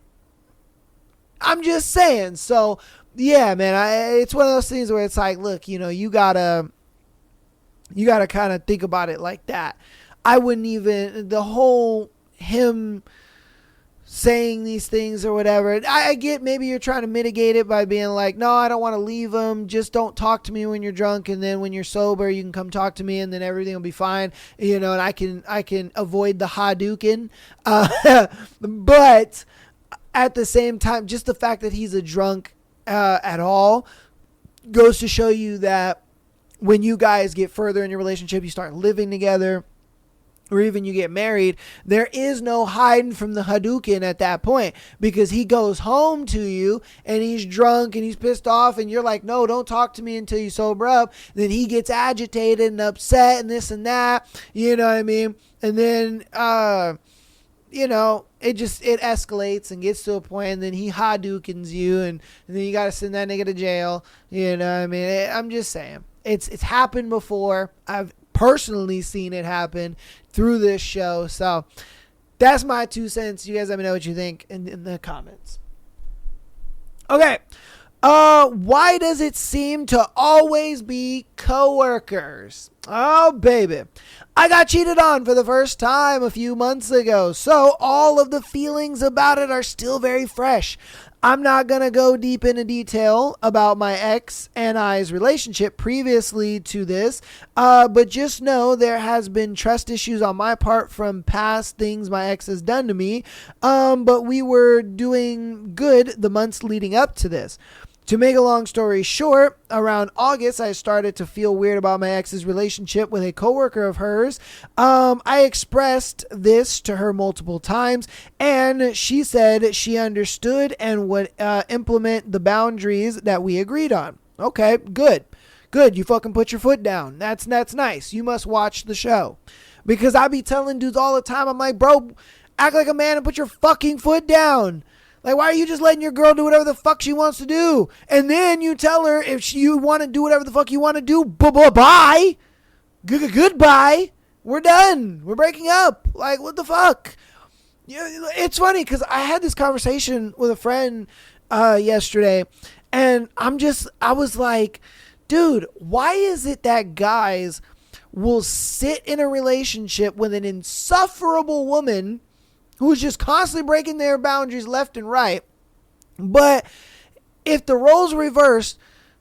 I'm just saying. So, yeah, man, it's one of those things where it's like, look, you gotta kind of think about it like that. I wouldn't even, the whole him saying these things or whatever. I get maybe you're trying to mitigate it by being like, no, I don't want to leave him. Just don't talk to me when you're drunk. And then when you're sober, you can come talk to me and then everything will be fine. And I can avoid the Hadouken. But at the same time, just the fact that he's a drunk at all goes to show you that when you guys get further in your relationship, you start living together, or even you get married, there is no hiding from the Hadouken at that point, because he goes home to you and he's drunk and he's pissed off and you're like, no, don't talk to me until you sober up. Then he gets agitated and upset and this and that, you know what I mean? And then, it escalates and gets to a point, and then he Hadoukens you, and then you got to send that nigga to jail. You know what I mean? I'm just saying. It's happened before. I've personally seen it happen through this show. So that's my 2 cents. You guys let me know what you think in the comments. Okay. Why does it seem to always be coworkers? Oh, baby. I got cheated on for the first time a few months ago, so all of the feelings about it are still very fresh. I'm not going to go deep into detail about my ex and I's relationship previously to this, but just know there has been trust issues on my part from past things my ex has done to me, but we were doing good the months leading up to this. To make a long story short, around August, I started to feel weird about my ex's relationship with a coworker of hers. I expressed this to her multiple times, and she said she understood and would implement the boundaries that we agreed on. Okay, good. Good, you fucking put your foot down. That's nice. You must watch the show. Because I be telling dudes all the time, I'm like, bro, act like a man and put your fucking foot down. Like, why are you just letting your girl do whatever the fuck she wants to do? And then you tell her if you want to do whatever the fuck you want to do, bye. Goodbye. We're done. We're breaking up. Like, what the fuck? It's funny because I had this conversation with a friend yesterday, and I was like, dude, why is it that guys will sit in a relationship with an insufferable woman who's just constantly breaking their boundaries left and right? But if the roles reversed,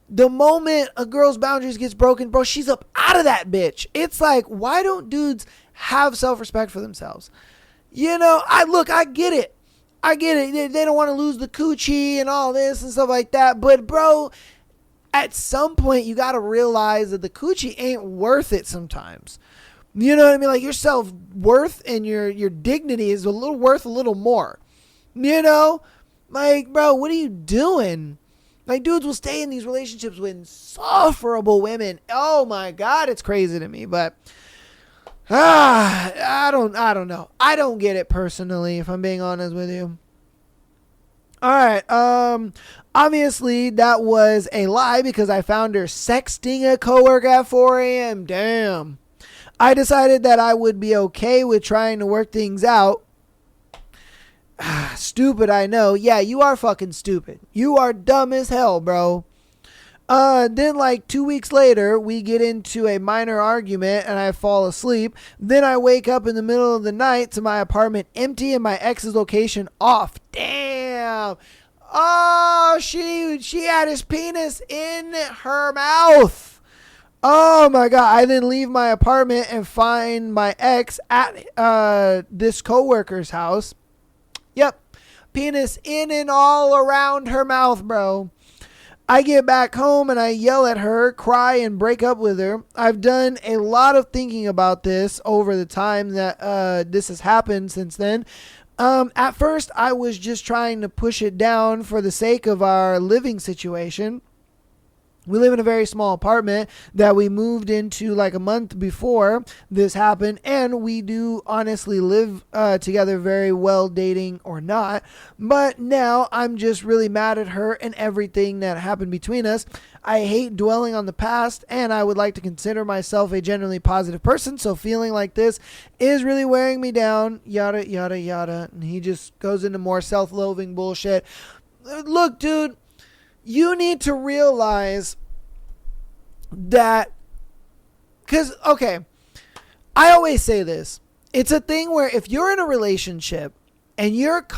the moment a girl's boundaries gets broken, bro, she's up out of that bitch. It's like, why don't dudes have self-respect for themselves? I get it. They don't want to lose the coochie and all this and stuff like that. But, bro, at some point, you got to realize that the coochie ain't worth it sometimes. You know what I mean? Like, your self-worth and your dignity is worth a little more. Like, bro, what are you doing? Like, dudes will stay in these relationships with insufferable women. Oh my God, it's crazy to me. But I don't know. I don't get it personally, if I'm being honest with you. All right. Obviously that was a lie because I found her sexting a coworker at 4 a.m. Damn. I decided that I would be okay with trying to work things out. Stupid, I know. Yeah, you are fucking stupid. You are dumb as hell, bro. Then like 2 weeks later, we get into a minor argument and I fall asleep. Then I wake up in the middle of the night to my apartment empty and my ex's location off. Damn. Oh, she had his penis in her mouth. Oh my God. I then leave my apartment and find my ex at this coworker's house. Yep. Penis in and all around her mouth, bro. I get back home and I yell at her, cry, and break up with her. I've done a lot of thinking about this over the time that this has happened since then. At first, I was just trying to push it down for the sake of our living situation. We live in a very small apartment that we moved into like a month before this happened. And we do honestly live together very well, dating or not. But now I'm just really mad at her and everything that happened between us. I hate dwelling on the past and I would like to consider myself a generally positive person. So feeling like this is really wearing me down, yada, yada, yada. And he just goes into more self-loathing bullshit. Look, dude. You need to realize that, because, okay, I always say this. It's a thing where if you're in a relationship and you have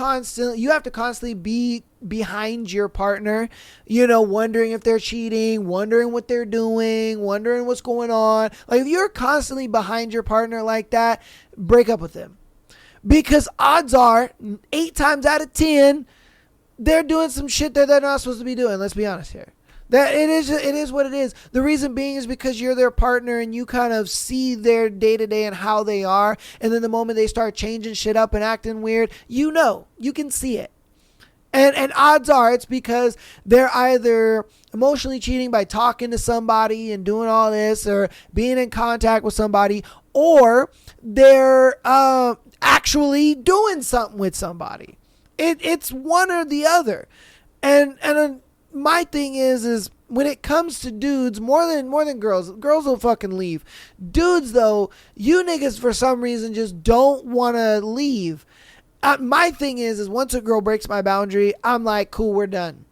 to constantly be behind your partner, wondering if they're cheating, wondering what they're doing, wondering what's going on. Like, if you're constantly behind your partner like that, break up with them. Because odds are, 8 times out of 10, they're doing some shit that they're not supposed to be doing. Let's be honest here. That it is what it is. The reason being is because you're their partner and you kind of see their day-to-day and how they are. And then the moment they start changing shit up and acting weird, you can see it. And odds are it's because they're either emotionally cheating by talking to somebody and doing all this, or being in contact with somebody, or they're actually doing something with somebody. It's one or the other. And my thing is when it comes to dudes, more than girls will fucking leave. Dudes, though, you niggas for some reason just don't want to leave. My thing is once a girl breaks my boundary, I'm like, cool, we're done.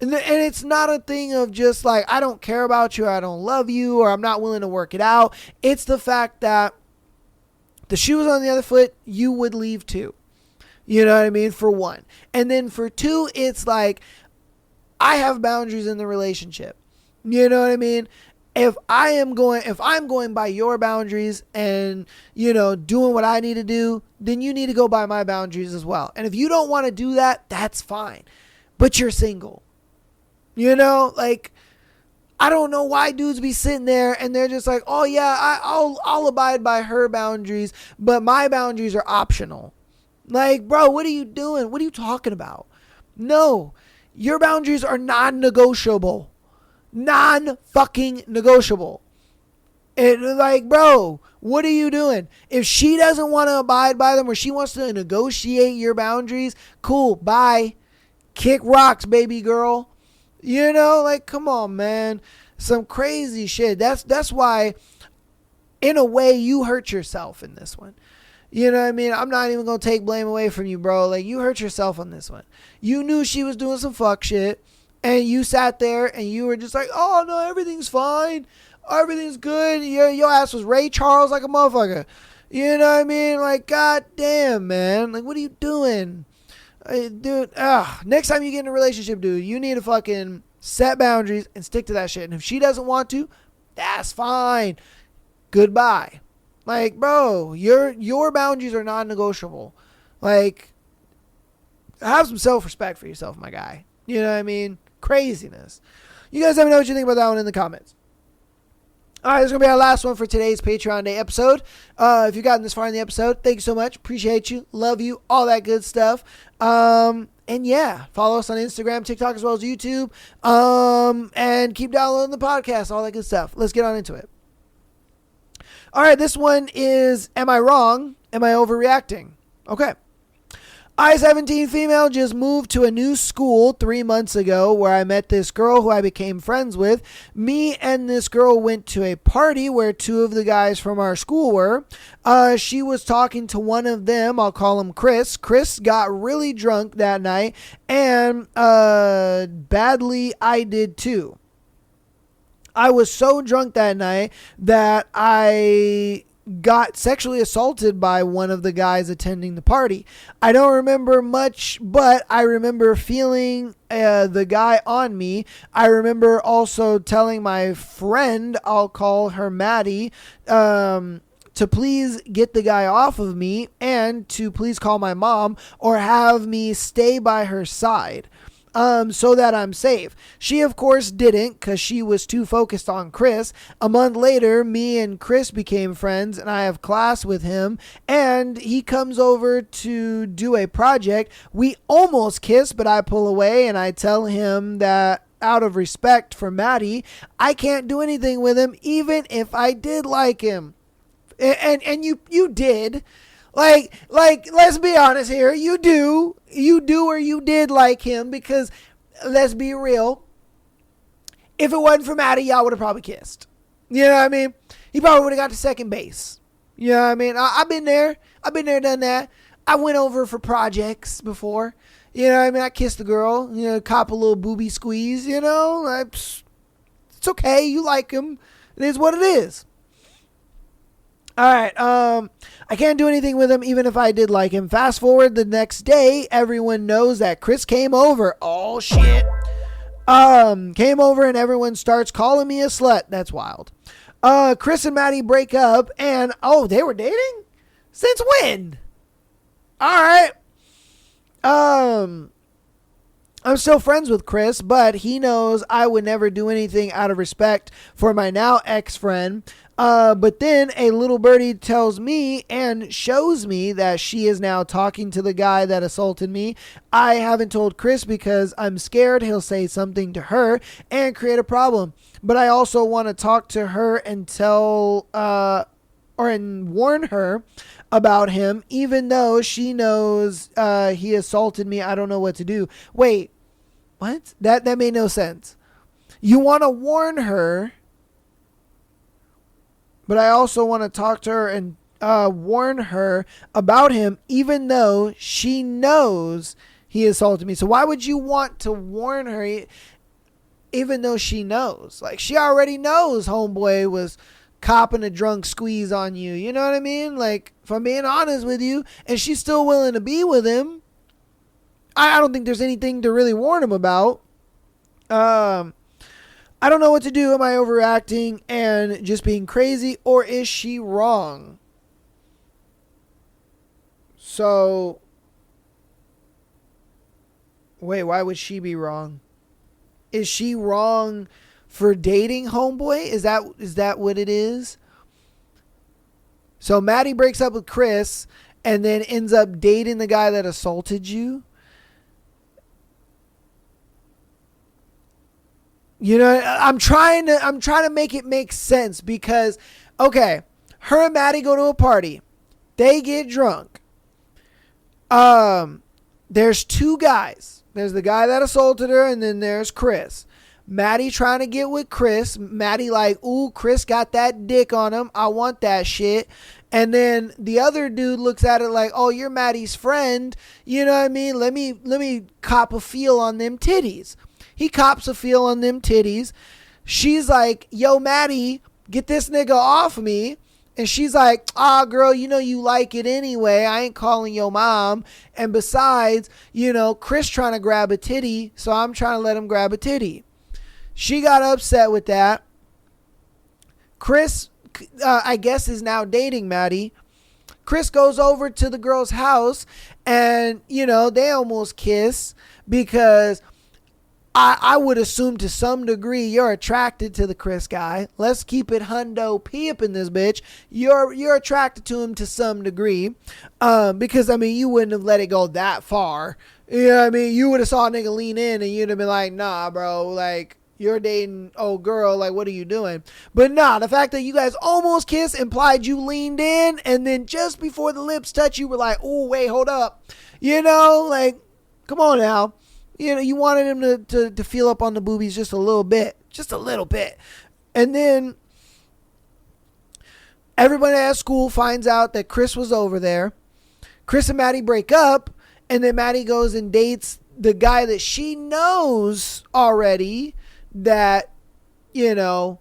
And it's not a thing of just like, I don't care about you, or I don't love you, or I'm not willing to work it out. It's the fact that the shoe was on the other foot, you would leave too. You know what I mean? For one. And then for two, it's like, I have boundaries in the relationship. You know what I mean? If I'm going by your boundaries and, doing what I need to do, then you need to go by my boundaries as well. And if you don't want to do that, that's fine. But you're single. Like, I don't know why dudes be sitting there and they're just like, oh yeah, I'll abide by her boundaries, but my boundaries are optional. Like, bro, what are you doing? What are you talking about? No, your boundaries are non-negotiable. Non-fucking negotiable. And like, bro, what are you doing? If she doesn't want to abide by them, or she wants to negotiate your boundaries, cool, bye. Kick rocks, baby girl. Like, come on, man. Some crazy shit. That's why, in a way, you hurt yourself in this one. You know what I mean? I'm not even going to take blame away from you, bro. Like, you hurt yourself on this one. You knew she was doing some fuck shit, and you sat there and you were just like, oh, no, everything's fine. Everything's good. Your ass was Ray Charles like a motherfucker. You know what I mean? Like, god damn, man. Like, what are you doing? Dude, next time you get in a relationship, dude, you need to fucking set boundaries and stick to that shit. And if she doesn't want to, that's fine. Goodbye. Like, bro, your boundaries are non-negotiable. Like, have some self-respect for yourself, my guy. You know what I mean? Craziness. You guys let me know what you think about that one in the comments. All right, this is going to be our last one for today's Patreon Day episode. If you've gotten this far in the episode, thank you so much. Appreciate you. Love you. All that good stuff. And yeah, follow us on Instagram, TikTok, as well as YouTube. And keep downloading the podcast, all that good stuff. Let's get on into it. All right, this one is, am I wrong? Am I overreacting? Okay. I, 17 female, just moved to a new school 3 months ago where I met this girl who I became friends with. Me and this girl went to a party where 2 of the guys from our school were. She was talking to one of them. I'll call him Chris. Chris got really drunk that night, and badly I did too. I was so drunk that night that I got sexually assaulted by one of the guys attending the party. I don't remember much, but I remember feeling the guy on me. I remember also telling my friend, I'll call her Maddie, to please get the guy off of me and to please call my mom or have me stay by her side. So that I'm safe. She, of course, didn't because she was too focused on Chris. A month later, me and Chris became friends, and I have class with him, and he comes over to do a project. We almost kiss, but I pull away, and I tell him that out of respect for Maddie, I can't do anything with him, even if I did like him. And you did. Like, let's be honest here. You do or you did like him because, let's be real, if it wasn't for Maddie, y'all would have probably kissed. You know what I mean? He probably would have got to second base. You know what I mean? I've been there, done that. I went over for projects before. You know what I mean? I kissed the girl, cop a little booby squeeze, it's okay. You like him. It is what it is. All right. I can't do anything with him even if I did like him. Fast forward the next day, everyone knows that Chris came over. Oh shit. Came over and everyone starts calling me a slut. That's wild. Chris and Maddie break up and they were dating? Since when? All right. I'm still friends with Chris, but he knows I would never do anything out of respect for my now ex-friend. But then a little birdie tells me and shows me that she is now talking to the guy that assaulted me. I haven't told Chris because I'm scared he'll say something to her and create a problem. But I also want to talk to her and and warn her about him, even though she knows he assaulted me. I don't know what to do. Wait, what? That made no sense. You want to warn her, but I also want to talk to her and warn her about him, even though she knows he assaulted me. So why would you want to warn her even though she knows? Like, she already knows homeboy was copping a drunk squeeze on you. You know what I mean? Like, if I'm being honest with you, and she's still willing to be with him, I don't think there's anything to really warn him about. I don't know what to do. Am I overreacting and just being crazy, or is she wrong? So, wait, why would she be wrong? Is she wrong for dating homeboy? Is that what it is? So Maddie breaks up with Chris and then ends up dating the guy that assaulted you. You know, I'm trying to make it make sense because, okay, her and Maddie go to a party. They get drunk. There's two guys. There's the guy that assaulted her, and then there's Chris. Maddie trying to get with Chris. Maddie like, ooh, Chris got that dick on him. I want that shit. And then the other dude looks at it like, oh, you're Maddie's friend. You know what I mean? Let me cop a feel on them titties. He cops a feel on them titties. She's like, yo, Maddie, get this nigga off me. And she's like, girl, you know you like it anyway. I ain't calling your mom. And besides, you know, Chris trying to grab a titty, so I'm trying to let him grab a titty. She got upset with that. Chris, I guess, is now dating Maddie. Chris goes over to the girl's house and, you know, they almost kiss because I would assume to some degree you're attracted to the Chris guy. Let's keep it hundo P up in this bitch. You're attracted to him to some degree. Because, I mean, you wouldn't have let it go that far. You know what I mean? You would have saw a nigga lean in and you'd have been like, nah, bro, like, you're dating old girl, like, what are you doing? But nah, the fact that you guys almost kissed implied you leaned in, and then just before the lips touch, you were like, oh, wait, hold up. You know, like, come on now. You know, you wanted him to feel up on the boobies just a little bit. Just a little bit. And then everybody at school finds out that Chris was over there. Chris and Maddie break up, and then Maddie goes and dates the guy that she knows already that, you know,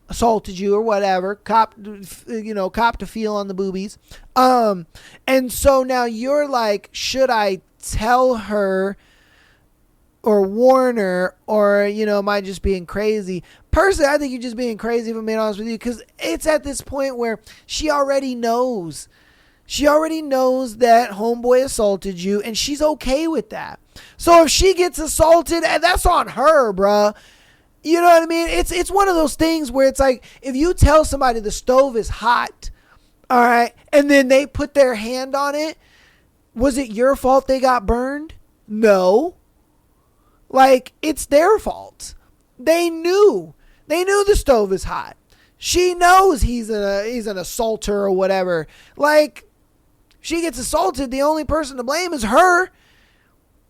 assaulted you or whatever, copped a feel on the boobies. And so now you're like, should I tell her or warn her, or, you know, am I just being crazy? Personally, I think you're just being crazy, if I'm being honest with you, because it's at this point where she already knows. She already knows that homeboy assaulted you, and she's okay with that. So if she gets assaulted, that's on her, bruh. You know what I mean? It's one of those things where it's like, if you tell somebody the stove is hot, all right, and then they put their hand on it, was it your fault they got burned? No. Like, it's their fault. They knew the stove is hot. She knows he's an assaulter or whatever. Like, she gets assaulted, the only person to blame is her.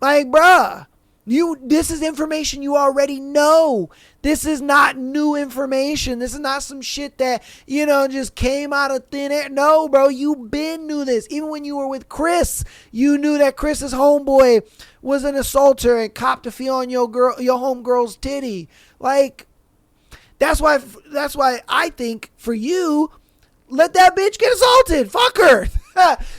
Like, bruh, this is information you already know. This is not new information. This is not some shit that, you know, just came out of thin air. No, bro, you been knew this. Even when you were with Chris, you knew that Chris's homeboy was an assaulter and copped a feel on your homegirl's titty. Like, that's why I think for you, let that bitch get assaulted. Fuck her.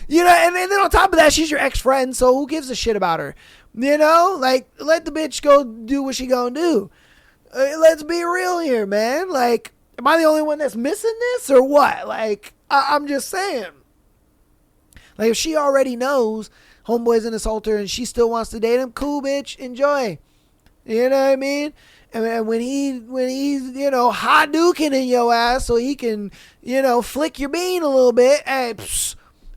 You know, and then on top of that, she's your ex-friend, so who gives a shit about her? You know, like, let the bitch go do what she gonna do. Let's be real here, man. Like, am I the only one that's missing this or what? Like, I'm just saying. Like, if she already knows homeboy's an assaulter and she still wants to date him, cool, bitch, enjoy. You know what I mean? And when he's, you know, hot duking in your ass so he can, you know, flick your bean a little bit, hey,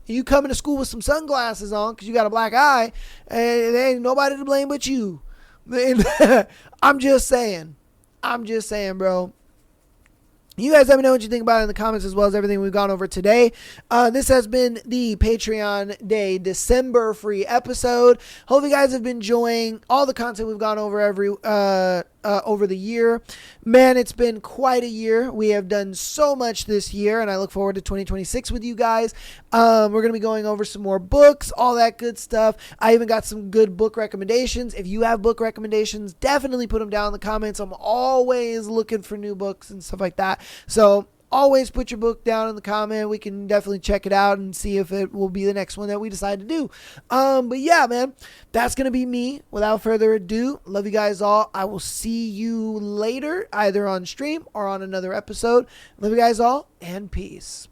you coming to school with some sunglasses on because you got a black eye, and there ain't nobody to blame but you. I'm just saying, bro. You guys let me know what you think about it in the comments, as well as everything we've gone over today. This has been the Patreon Day December free episode. Hope you guys have been enjoying all the content we've gone over over the year. Man, it's been quite a year. We have done so much this year, and I look forward to 2026 with you guys. We're going to be going over some more books, all that good stuff. I even got some good book recommendations. If you have book recommendations, definitely put them down in the comments. I'm always looking for new books and stuff like that. So always put your book down in the comment. We can definitely check it out and see if it will be the next one that we decide to do. But yeah, man, that's going to be me. Without further ado, love you guys all. I will see you later, either on stream or on another episode. Love you guys all, and peace.